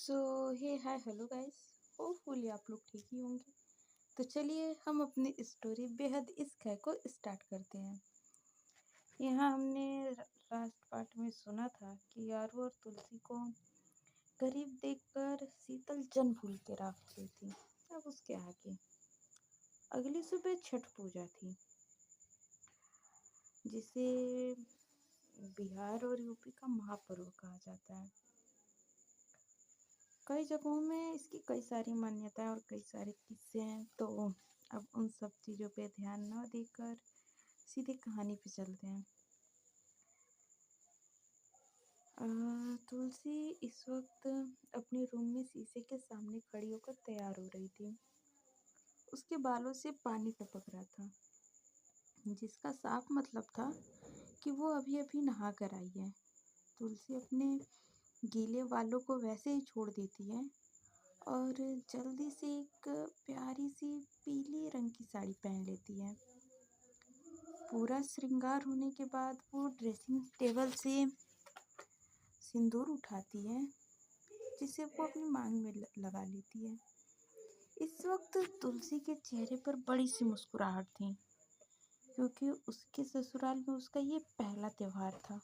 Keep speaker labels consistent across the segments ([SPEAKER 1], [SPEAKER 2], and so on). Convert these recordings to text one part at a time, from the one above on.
[SPEAKER 1] सो हे hi hello guys. Hopefully आप लोग ठीक ही होंगे। तो चलिए हम अपनी स्टोरी बेहद इश्क है को स्टार्ट करते हैं। यहाँ हमने लास्ट पार्ट में सुना था कि यारो और तुलसी को करीब देखकर शीतल जन भूल के राख गई थी। अब उसके आगे अगली सुबह छठ पूजा थी, जिसे बिहार और यूपी का महापर्व कहा जाता है। कई जगहों में इसकी कई सारी मान्यताएं और कई सारे किस्से हैं। तो अब उन सब चीज़ों पे ध्यान न देकर सीधे कहानी पे चलते हैं। तुलसी इस वक्त अपने रूम में शीशे के सामने खड़ी होकर तैयार हो रही थी। उसके बालों से पानी टपक रहा था, जिसका साफ मतलब था कि वो अभी अभी नहा कर आई है। तुलसी अपने गीले बालों को वैसे ही छोड़ देती है और जल्दी से एक प्यारी सी पीले रंग की साड़ी पहन लेती है। पूरा श्रृंगार होने के बाद वो ड्रेसिंग टेबल से सिंदूर उठाती है, जिसे वो अपनी मांग में लगा लेती है। इस वक्त तुलसी के चेहरे पर बड़ी सी मुस्कुराहट थी, क्योंकि उसके ससुराल में उसका ये पहला त्योहार था।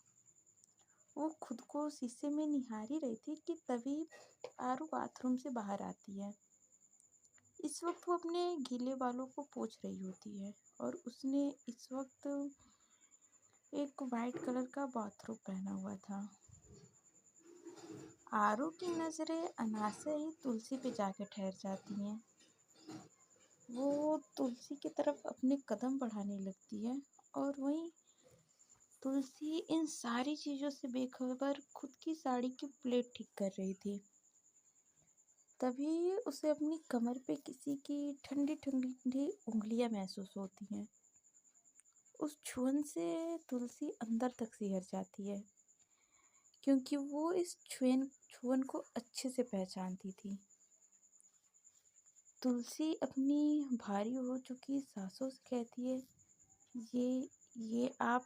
[SPEAKER 1] वो खुद को शीशे में निहार ही रही थी कि तभी आरू बाथरूम से बाहर आती है। इस वक्त वो अपने गीले बालों को पोंछ रही होती है और उसने इस वक्त एक वाइट कलर का बाथरोब पहना हुआ था। आरू की नज़रें अनायासे ही तुलसी पे जाके ठहर जाती हैं। वो तुलसी की तरफ अपने कदम बढ़ाने लगती है और वहीं तुलसी इन सारी चीज़ों से बेखबर खुद की साड़ी की प्लेट ठीक कर रही थी। तभी उसे अपनी कमर पे किसी की ठंडी ठंडी उंगलियां महसूस होती हैं। उस छुअन से तुलसी अंदर तक सिहर जाती है, क्योंकि वो इस छुअन को अच्छे से पहचानती थी। तुलसी अपनी भारी हो चुकी सांसों से कहती है, ये आप।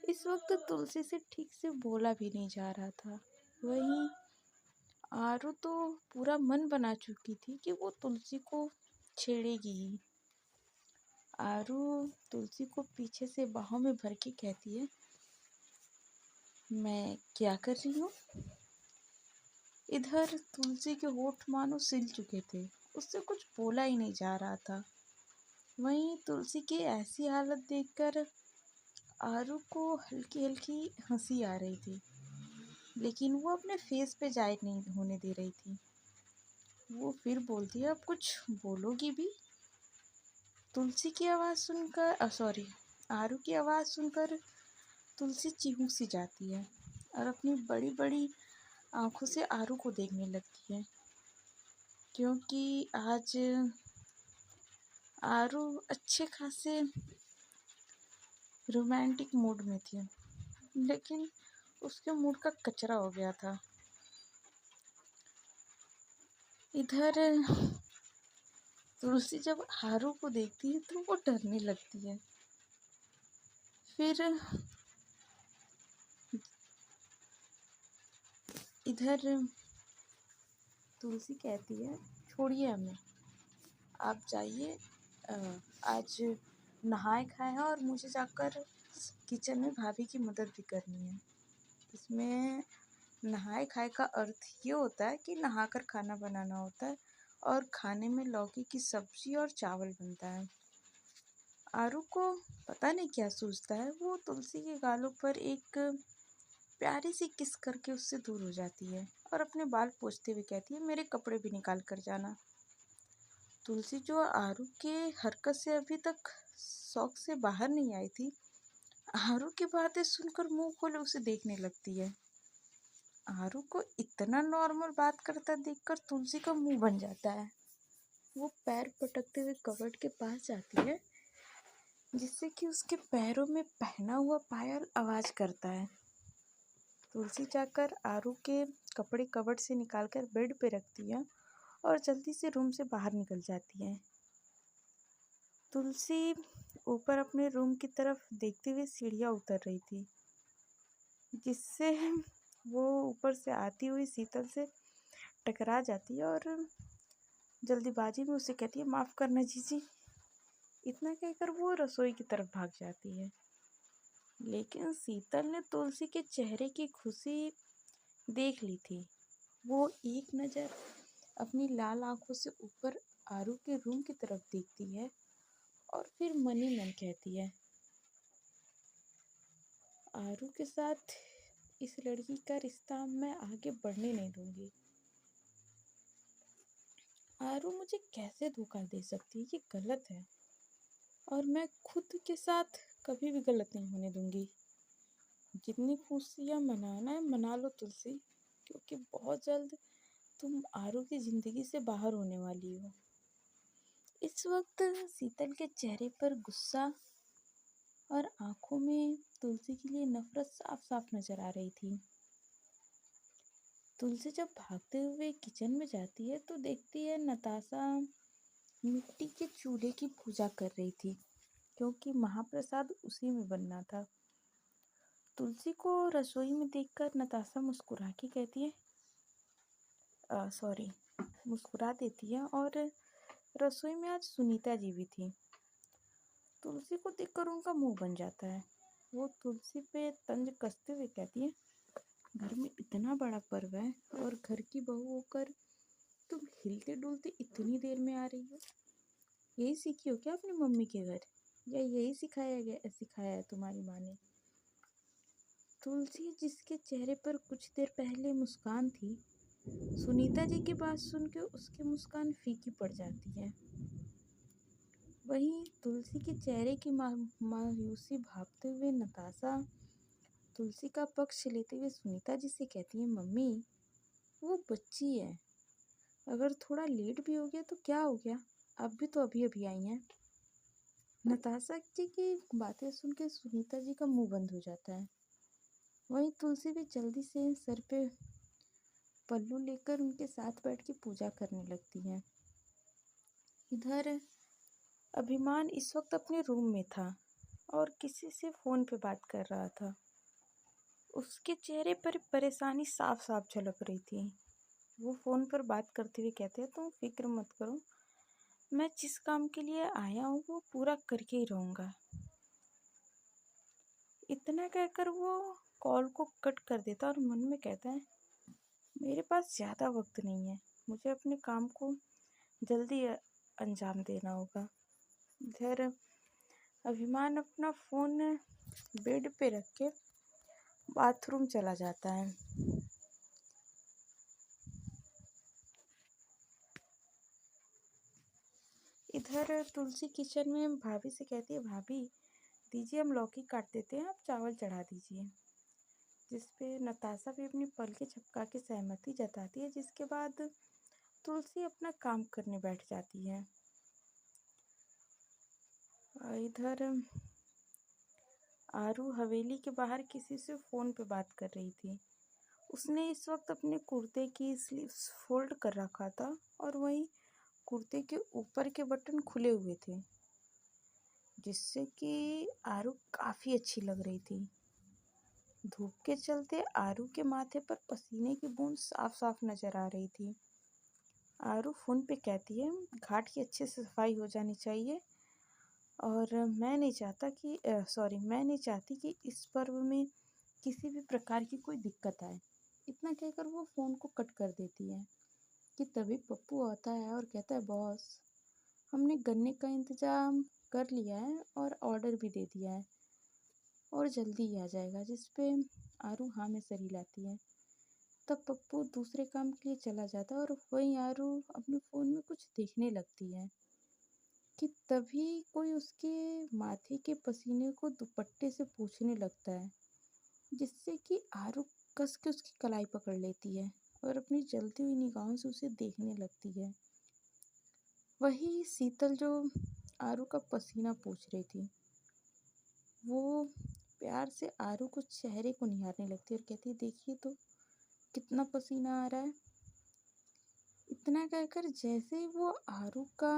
[SPEAKER 1] इस वक्त तुलसी से ठीक से बोला भी नहीं जा रहा था। वहीं आरू तो पूरा मन बना चुकी थी कि वो तुलसी को छेड़ेगी ही। आरू तुलसी को पीछे से बाहों में भर के कहती है, मैं क्या कर रही हूँ। इधर तुलसी के होठ मानो सिल चुके थे, उससे कुछ बोला ही नहीं जा रहा था। वहीं तुलसी की ऐसी हालत देखकर आरू को हल्की हल्की हंसी आ रही थी, लेकिन वो अपने फेस पे जाहिर नहीं होने दे रही थी। वो फिर बोलती है, अब कुछ बोलोगी भी। तुलसी की आवाज़ सुनकर आरू की आवाज़ सुनकर तुलसी चिहुक सी जाती है और अपनी बड़ी बड़ी आंखों से आरू को देखने लगती है, क्योंकि आज आरू अच्छे खासे रोमांटिक मूड में थी, लेकिन उसके मूड का कचरा हो गया था। इधर तुलसी जब आरू को देखती है तो वो डरने लगती है। फिर इधर तुलसी कहती है, छोड़िए हमें, आप जाइए। आज नहाए खाए हैं और मुझे जाकर किचन में भाभी की मदद भी करनी है। इसमें नहाए खाए का अर्थ ये होता है कि नहाकर खाना बनाना होता है और खाने में लौकी की सब्जी और चावल बनता है। आरू को पता नहीं क्या सूझता है, वो तुलसी के गालों पर एक प्यारी सी किस करके उससे दूर हो जाती है और अपने बाल पोंछते हुए कहती है, मेरे कपड़े भी निकाल कर जाना। तुलसी जो आरू के हरकत से अभी तक शौक से बाहर नहीं आई थी, आरू की बातें सुनकर मुंह खोले उसे देखने लगती है। आरू को इतना नॉर्मल बात करता देखकर तुलसी का मुंह बन जाता है। वो पैर पटकते हुए कबर्ड के पास जाती है, जिससे कि उसके पैरों में पहना हुआ पायल आवाज करता है। तुलसी जाकर आरू के कपड़े कबर्ड से निकालकर बेड पे रखती है और जल्दी से रूम से बाहर निकल जाती है। तुलसी ऊपर अपने रूम की तरफ देखते हुए सीढ़ियाँ उतर रही थी, जिससे वो ऊपर से आती हुई शीतल से टकरा जाती है और जल्दीबाजी में उसे कहती है, माफ़ करना जीजी। इतना कहकर वो रसोई की तरफ भाग जाती है। लेकिन शीतल ने तुलसी के चेहरे की खुशी देख ली थी। वो एक नज़र अपनी लाल आंखों से ऊपर आरू के रूम की तरफ देखती है और फिर मन ही मन कहती है, आरू के साथ इस लड़की का रिश्ता मैं आगे बढ़ने नहीं दूंगी। आरू मुझे कैसे धोखा दे सकती है, ये गलत है और मैं खुद के साथ कभी भी गलत नहीं होने दूंगी। जितनी खुशियाँ मनाना है मना लो तुलसी, क्योंकि बहुत जल्द तुम आरू की ज़िंदगी से बाहर होने वाली हो। इस वक्त शीतल के चेहरे पर गुस्सा और आंखों में तुलसी के लिए नफरत साफ साफ नजर आ रही थी। तुलसी जब भागते हुए किचन में जाती है तो देखती है नताशा मिट्टी के चूल्हे की पूजा कर रही थी, क्योंकि महाप्रसाद उसी में बनना था। तुलसी को रसोई में देखकर नताशा मुस्कुरा के कहती है, सॉरी मुस्कुरा देती है और रसोई में आज सुनीता जी भी थी। तुलसी को देखकर उनका मुंह बन जाता है। वो तुलसी पे तंज कसते हुए कहती है, घर में इतना बड़ा पर्व है और घर की बहू होकर तुम हिलते डुलते इतनी देर में आ रही हो। यही सीखी हो क्या अपनी मम्मी के घर, या यही सिखाया है तुम्हारी माँ ने? तुलसी, जिसके चेहरे पर कुछ देर पहले मुस्कान थी, सुनीता जी की बात सुनकर उसकी मुस्कान फीकी पड़ जाती है। वहीं तुलसी के चेहरे की मायूसी भापते हुए नताशा तुलसी का पक्ष लेते हुए सुनीता जी से कहती है, मम्मी वो बच्ची है, अगर थोड़ा लेट भी हो गया तो क्या हो गया, अब भी तो अभी अभी आई हैं। नताशा जी की बातें सुन के सुनीता जी का मुंह बंद हो जाता है। वहीं तुलसी भी जल्दी से सर पे पल्लू लेकर उनके साथ बैठ के पूजा करने लगती है। इधर अभिमान इस वक्त अपने रूम में था और किसी से फ़ोन पे बात कर रहा था। उसके चेहरे पर परेशानी साफ साफ झलक रही थी। वो फ़ोन पर बात करते हुए कहते हैं, तुम फिक्र मत करो, मैं जिस काम के लिए आया हूँ वो पूरा करके ही रहूँगा। इतना कहकर वो कॉल को कट कर देता और मन में कहता है, मेरे पास ज़्यादा वक्त नहीं है, मुझे अपने काम को जल्दी अंजाम देना होगा। इधर अभिमान अपना फ़ोन बेड पे रख के बाथरूम चला जाता है। इधर तुलसी किचन में भाभी से कहती है, भाभी दीजिए हम लौकी काट देते हैं, आप चावल चढ़ा दीजिए। जिस पे नताशा भी अपनी पलकें झपका के सहमति जताती है, जिसके बाद तुलसी अपना काम करने बैठ जाती है। इधर आरू हवेली के बाहर किसी से फ़ोन पे बात कर रही थी। उसने इस वक्त अपने कुर्ते की स्लीव्स फोल्ड कर रखा था और वहीं कुर्ते के ऊपर के बटन खुले हुए थे, जिससे कि आरू काफ़ी अच्छी लग रही थी। धूप के चलते आरू के माथे पर पसीने की बूंद साफ साफ नजर आ रही थी। आरू फोन पे कहती है, घाट की अच्छे से सफाई हो जानी चाहिए और मैं नहीं चाहती कि इस पर्व में किसी भी प्रकार की कोई दिक्कत आए। इतना कहकर वो फ़ोन को कट कर देती है कि तभी पप्पू आता है और कहता है, बॉस हमने गन्ने का इंतज़ाम कर लिया है और ऑर्डर भी दे दिया है और जल्दी ही आ जाएगा। जिस पे आरू हाँ में सर हिलाती है। तब पप्पू दूसरे काम के लिए चला जाता है और वहीं आरू अपने फ़ोन में कुछ देखने लगती है कि तभी कोई उसके माथे के पसीने को दुपट्टे से पोंछने लगता है, जिससे कि आरू कस के उसकी कलाई पकड़ लेती है और अपनी जलती हुई निगाहों से उसे देखने लगती है। वही शीतल जो आरू का पसीना पोंछ रही थी, वो प्यार से आरू को चेहरे को निहारने लगती है और कहती है, देखिए तो कितना पसीना आ रहा है। इतना कहकर जैसे ही वो आरू का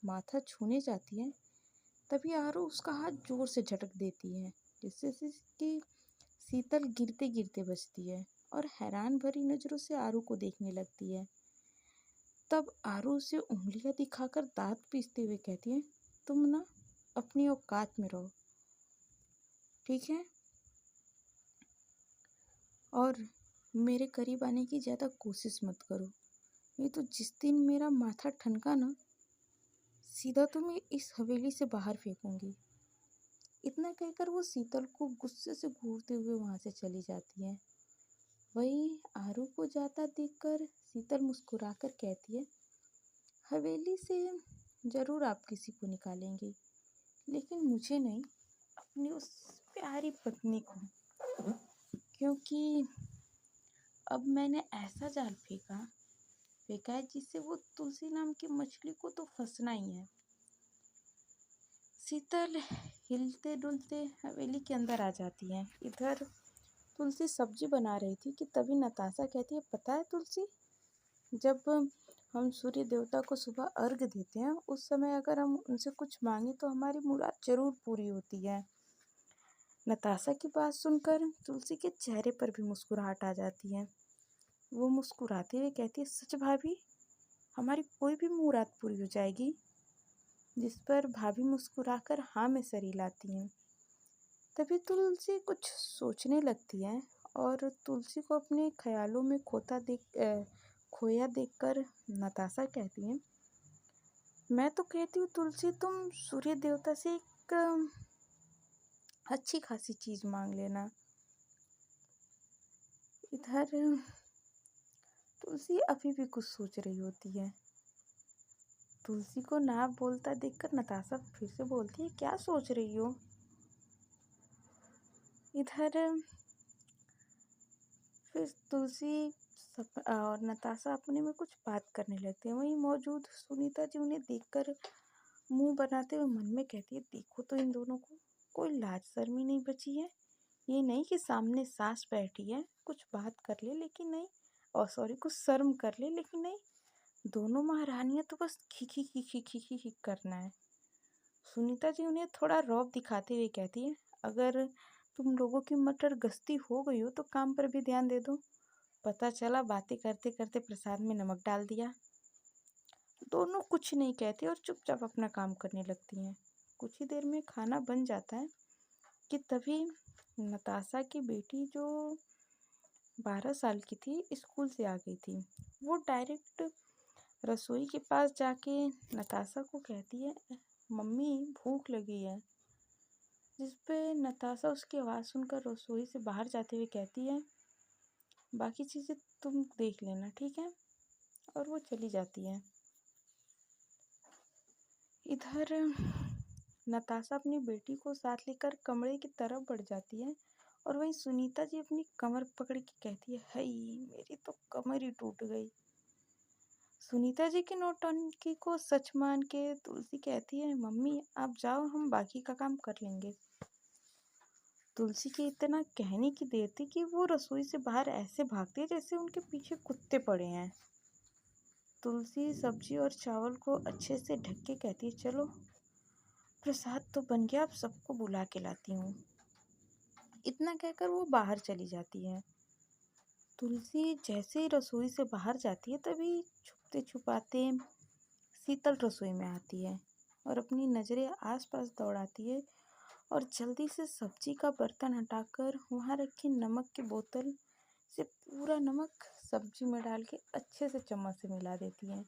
[SPEAKER 1] माथा छूने जाती है, तभी आरू उसका हाथ जोर से झटक देती है, जिससे कि शीतल गिरते गिरते बचती है। और हैरान भरी नज़रों से आरू को देखने लगती है। तब आरू उसे उंगलियां दिखाकर दांत पीसते हुए कहती है, तुम ना अपनी औकात में रहो, ठीक है, और मेरे करीब आने की ज़्यादा कोशिश मत करो, नहीं तो जिस दिन मेरा माथा ठनका ना, सीधा तुम्हें इस हवेली से बाहर फेंकूंगी। इतना कहकर वो शीतल को गुस्से से घूरते हुए वहां से चली जाती है। वही आरू को जाता देखकर शीतल मुस्कुराकर कहती है, हवेली से जरूर आप किसी को निकालेंगे, लेकिन मुझे नहीं, अपनी उस प्यारी पत्नी को, क्योंकि अब मैंने ऐसा जाल फेंका है जिससे वो तुलसी नाम की मछली को तो फंसना ही है। शीतल हिलते डुलते हवेली के अंदर आ जाती है। इधर तुलसी सब्जी बना रही थी कि तभी नताशा कहती है, पता है तुलसी, जब हम सूर्य देवता को सुबह अर्घ देते हैं, उस समय अगर हम उनसे कुछ मांगे तो हमारी मुराद जरूर पूरी होती है। नताशा की बात सुनकर तुलसी के चेहरे पर भी मुस्कुराहट आ जाती है। वो मुस्कुराते हुए कहती है, सच भाभी, हमारी कोई भी मुराद पूरी हो जाएगी। जिस पर भाभी मुस्कुराकर हाँ में सर हिलाती हैं। तभी तुलसी कुछ सोचने लगती है और तुलसी को अपने ख्यालों में खोया देखकर नताशा कहती है, मैं तो कहती हूँ तुलसी, तुम सूर्य देवता से एक अच्छी खासी चीज मांग लेना। इधर तुलसी अभी भी कुछ सोच रही होती है। तुलसी को ना बोलता देखकर नताशा फिर से बोलती है, क्या सोच रही हो? इधर फिर तुलसी और नताशा अपने में कुछ बात करने लगते हैं। वहीं मौजूद सुनीता जी उन्हें देखकर मुंह बनाते हुए मन में कहती है, देखो तो इन दोनों को, कोई लाज शर्मी नहीं बची है। ये नहीं कि सामने सास बैठी है, कुछ बात कर ले लेकिन नहीं, और सॉरी, कुछ शर्म कर ले लेकिन नहीं, दोनों महारानियां तो बस खी खी खी करना है। सुनीता जी उन्हें थोड़ा रौब दिखाते हुए कहती है, अगर तुम लोगों की मटर गश्ती हो गई हो तो काम पर भी ध्यान दे दो। पता चला बातें करते करते प्रसाद में नमक डाल दिया। दोनों कुछ नहीं कहती और चुपचाप अपना काम करने लगती हैं। कुछ ही देर में खाना बन जाता है कि तभी नताशा की बेटी, जो 12 साल की थी, स्कूल से आ गई थी। वो डायरेक्ट रसोई के पास जाके नताशा को कहती है, मम्मी भूख लगी है। जिस पे नताशा उसकी आवाज़ सुनकर रसोई से बाहर जाते हुए कहती है, बाकी चीज़ें तुम देख लेना, ठीक है, और वो चली जाती है। इधर नताशा अपनी बेटी को साथ लेकर कमरे की तरफ बढ़ जाती है और वहीं सुनीता जी अपनी कमर पकड़ के कहती है, हई मेरी तो कमर ही टूट गई। सुनीता जी की नौटंकी को सच मान के तुलसी कहती है, मम्मी आप जाओ, हम बाकी का काम कर लेंगे। तुलसी के इतना कहने की देर थी कि वो रसोई से बाहर ऐसे भागती है जैसे उनके पीछे कुत्ते पड़े हैं। तुलसी सब्जी और चावल को अच्छे से ढक के कहती है, चलो प्रसाद तो बन गया, अब सबको बुला के लाती हूँ। इतना कहकर वो बाहर चली जाती है। तुलसी जैसे ही रसोई से बाहर जाती है तभी छुपते छुपाते शीतल रसोई में आती है और अपनी नज़रें आसपास दौड़ाती है और जल्दी से सब्जी का बर्तन हटाकर वहाँ रखी नमक की बोतल से पूरा नमक सब्जी में डाल के अच्छे से चम्मच से मिला देती है।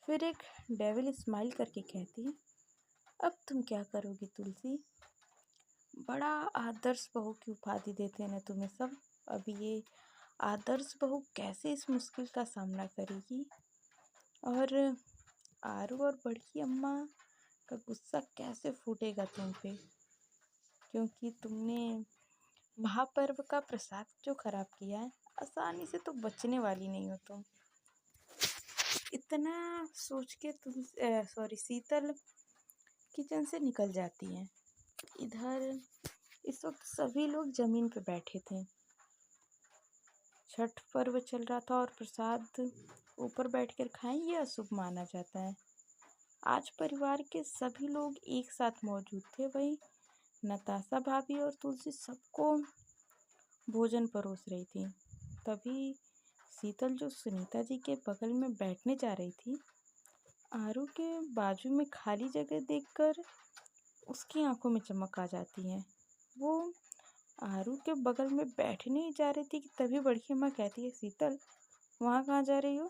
[SPEAKER 1] फिर एक डेविल स्माइल करके कहती है, अब तुम क्या करोगी तुलसी? बड़ा आदर्श बहू की उपाधि देते हैं ना तुम्हें सब। अब ये आदर्श बहू कैसे इस मुश्किल का सामना करेगी और आरू और बड़की अम्मा का गुस्सा कैसे फूटेगा तुम पे, क्योंकि तुमने महापर्व का प्रसाद जो खराब किया है, आसानी से तो बचने वाली नहीं हो तुम। इतना सोच के शीतल किचन से निकल जाती है। इधर इस वक्त सभी लोग जमीन पे बैठे थे। छठ पर्व चल रहा था और प्रसाद ऊपर बैठकर खाएं ये अशुभ माना जाता है। आज परिवार के सभी लोग एक साथ मौजूद थे। वहीं नताशा भाभी और तुलसी सबको भोजन परोस रही थी। तभी शीतल जो सुनीता जी के बगल में बैठने जा रही थी, आरू के बाजू में खाली जगह देखकर उसकी आंखों में चमक आ जाती है। वो आरू के बगल में बैठने ही जा रही थी कि तभी बड़की अम्मा कहती है, शीतल वहाँ कहाँ जा रही हो?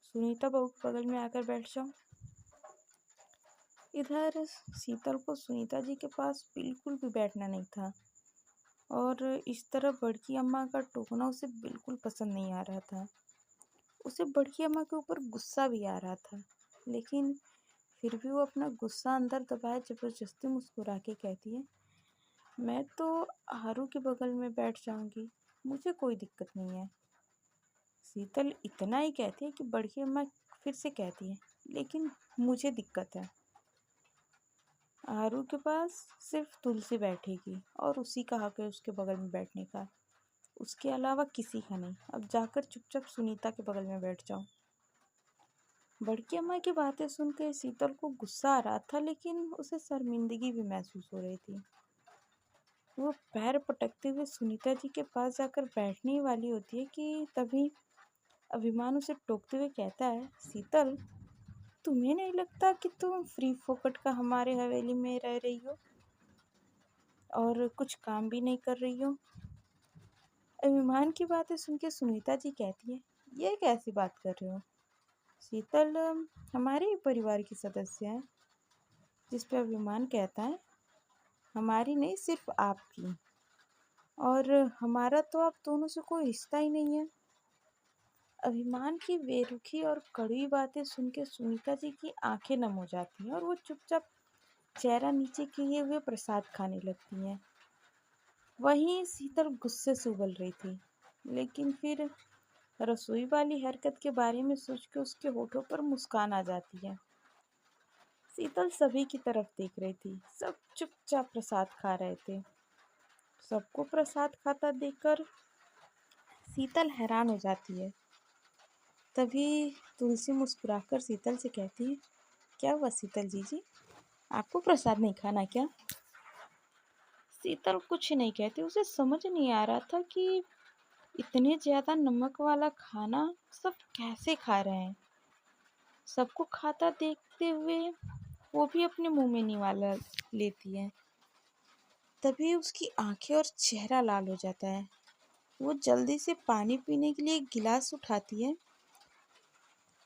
[SPEAKER 1] सुनीता बहू के बगल में आकर बैठ जाओ। इधर शीतल को सुनीता जी के पास बिल्कुल भी बैठना नहीं था और इस तरह बड़की अम्मा का टोकना उसे बिल्कुल पसंद नहीं आ रहा था। उसे बड़की अम्मा के ऊपर गुस्सा भी आ रहा था, लेकिन फिर भी वो अपना गुस्सा अंदर दबाए जबरदस्ती मुस्कुरा के कहती है, मैं तो आरू के बगल में बैठ जाऊंगी, मुझे कोई दिक्कत नहीं है। शीतल इतना ही कहती है कि बड़की अम्मा फिर से कहती है, लेकिन मुझे दिक्कत है। आरू के पास सिर्फ तुलसी बैठेगी और उसी का हक है उसके बगल में बैठने का, उसके अलावा किसी का नहीं। अब जाकर चुपचाप सुनीता के बगल में बैठ जाओ। बड़की अम्मा की बातें सुनकर शीतल को गुस्सा आ रहा था, लेकिन उसे शर्मिंदगी भी महसूस हो रही थी। वो पैर पटकते हुए सुनीता जी के पास जाकर बैठने ही वाली होती है कि तभी अभिमान उसे टोकते हुए कहता है, शीतल तुम्हें नहीं लगता कि तुम फ्री फोकट का हमारे हवेली में रह रही हो और कुछ काम भी नहीं कर रही हो? अभिमान की बातें सुन के सुनीता जी कहती है, ये कैसी बात कर रहे हो शीतल, हमारे ही परिवार की सदस्य है। जिस पे अभिमान कहता है, हमारी नहीं सिर्फ आपकी, और हमारा तो आप दोनों से कोई रिश्ता ही नहीं है। अभिमान की बेरुखी और कड़वी बातें सुन के सुनीता जी की आंखें नम हो जाती हैं और वो चुपचाप चेहरा नीचे किए हुए प्रसाद खाने लगती हैं। वहीं शीतल गुस्से से उबल रही थी, लेकिन फिर रसोई वाली हरकत के बारे में सोच के उसके होठों पर मुस्कान आ जाती है। शीतल सभी की तरफ देख रही थी, सब चुपचाप प्रसाद खा रहे थे। सबको प्रसाद खाता देखकर शीतल हैरान हो जाती है। तभी तुलसी मुस्कुराकर शीतल से कहती है, क्या हुआ शीतल जी, आपको प्रसाद नहीं खाना क्या? शीतल कुछ नहीं कहती, उसे समझ नहीं आ रहा था कि इतने ज़्यादा नमक वाला खाना सब कैसे खा रहे हैं। सबको खाता देखते हुए वो भी अपने मुंह में निवाला लेती है। तभी उसकी आंखें और चेहरा लाल हो जाता है। वो जल्दी से पानी पीने के लिए एक गिलास उठाती है,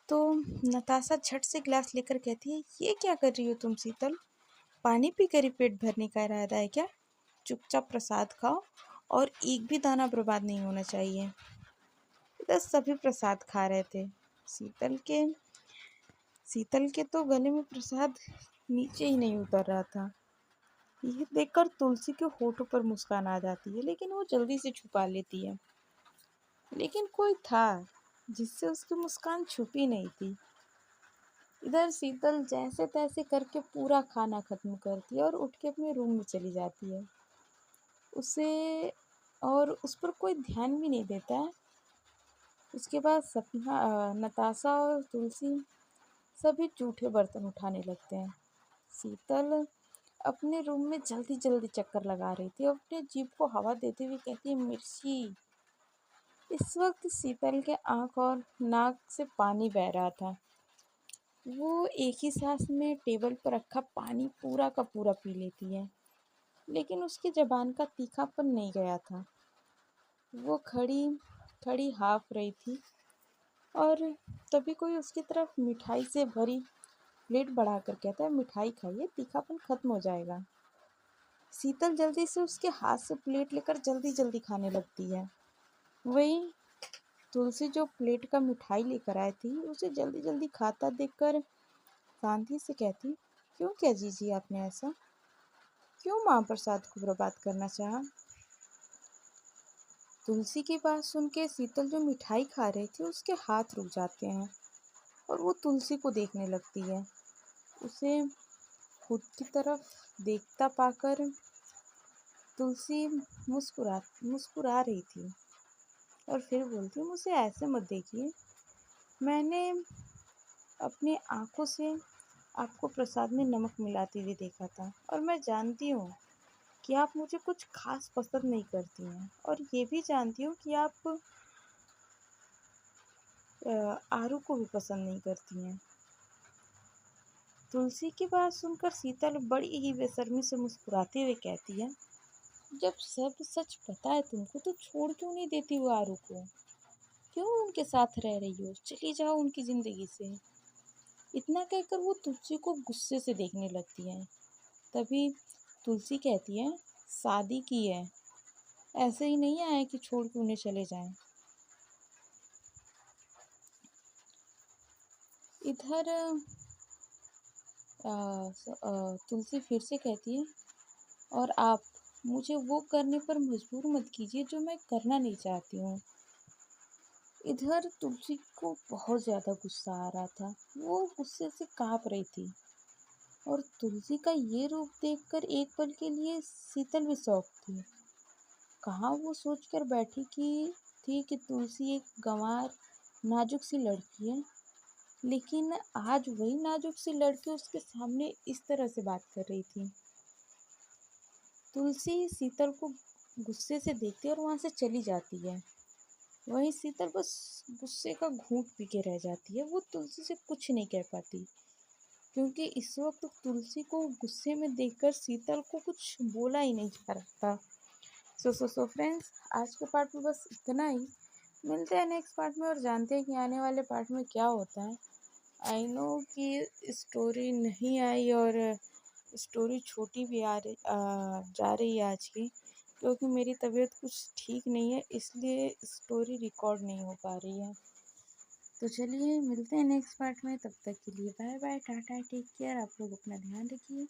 [SPEAKER 1] तो नताशा झट से गिलास लेकर कहती है, ये क्या कर रही हो तुम शीतल? पानी पीकर ही पेट भरने का इरादा है क्या? चुपचाप प्रसाद खाओ और एक भी दाना बर्बाद नहीं होना चाहिए। इधर सभी प्रसाद खा रहे थे। शीतल के तो गले में प्रसाद नीचे ही नहीं उतर रहा था। यह देखकर तुलसी के होठों पर मुस्कान आ जाती है, लेकिन वो जल्दी से छुपा लेती है। लेकिन कोई था जिससे उसकी मुस्कान छुपी नहीं थी। इधर शीतल जैसे तैसे करके पूरा खाना खत्म करती है और उठ के अपने रूम में चली जाती है। उसे और उस पर कोई ध्यान भी नहीं देता है। उसके बाद सपना, नताशा और तुलसी सभी जूठे बर्तन उठाने लगते हैं। शीतल अपने रूम में जल्दी जल्दी चक्कर लगा रही थी और अपने जीभ को हवा देते हुए कहती है, मिर्ची। इस वक्त शीतल के आंख और नाक से पानी बह रहा था। वो एक ही सांस में टेबल पर रखा पानी पूरा का पूरा पी लेती है, लेकिन उसकी जबान का तीखापन नहीं गया था। वो खड़ी खड़ी हाँफ रही थी और तभी कोई उसकी तरफ मिठाई से भरी प्लेट बढ़ाकर कहता है, मिठाई खाइए, तीखापन खत्म हो जाएगा। शीतल जल्दी से उसके हाथ से प्लेट लेकर जल्दी जल्दी खाने लगती है। वही तुलसी जो प्लेट का मिठाई लेकर आई थी, उसे जल्दी जल्दी खाता देखकर शांति से कहती, क्यों क्या जीजी आपने ऐसा? क्यों महाप्रसाद को बर्बाद करना चाहा? तुलसी की बात सुन के शीतल जो मिठाई खा रही थी उसके हाथ रुक जाते हैं और वो तुलसी को देखने लगती है। उसे खुद की तरफ देखता पाकर तुलसी मुस्कुरा रही थी और फिर बोलती, मुझे ऐसे मत देखिए, मैंने अपनी आंखों से आपको प्रसाद में नमक मिलाते हुए देखा था और मैं जानती हूँ कि आप मुझे कुछ ख़ास पसंद नहीं करती हैं और ये भी जानती हूँ कि आप आरू को भी पसंद नहीं करती हैं। तुलसी की बात सुनकर शीतल बड़ी ही बेशर्मी से मुस्कुराते हुए कहती है, जब सब सच पता है तुमको तो छोड़ क्यों नहीं देती वो आरू को? क्यों उनके साथ रह रही हो? चली जाओ उनकी जिंदगी से। इतना कहकर वो तुलसी को गुस्से से देखने लगती है। तभी तुलसी कहती है, शादी की है, ऐसे ही नहीं आए कि छोड़ के उन्हें चले जाएं। इधर तुलसी फिर से कहती है, और आप मुझे वो करने पर मजबूर मत कीजिए जो मैं करना नहीं चाहती हूँ। इधर तुलसी को बहुत ज़्यादा गुस्सा आ रहा था। वो गुस्से से काँप रही थी और तुलसी का ये रूप देखकर एक पल के लिए शीतल भी शॉक थी। कहाँ वो सोचकर बैठी कि तुलसी एक गंवार नाजुक सी लड़की है, लेकिन आज वही नाजुक सी लड़की उसके सामने इस तरह से बात कर रही थी। तुलसी शीतल को गुस्से से देखती है और वहाँ से चली जाती है। वहीं शीतल बस गुस्से का घूंट पी के रह जाती है। वो तुलसी से कुछ नहीं कह पाती क्योंकि इस वक्त तुलसी को गुस्से में देखकर शीतल को कुछ बोला ही नहीं जा रहा था। सो फ्रेंड्स, आज के पार्ट में बस इतना ही। मिलते हैं नेक्स्ट पार्ट में और जानते हैं कि आने वाले पार्ट में क्या होता है। आई नो कि स्टोरी नहीं आई और स्टोरी छोटी भी जा रही है आज की, क्योंकि मेरी तबीयत कुछ ठीक नहीं है, इसलिए स्टोरी रिकॉर्ड नहीं हो पा रही है। तो चलिए मिलते हैं नेक्स्ट पार्ट में, तब तक के लिए bye bye, tata, take care. आप लोग अपना ध्यान रखिए।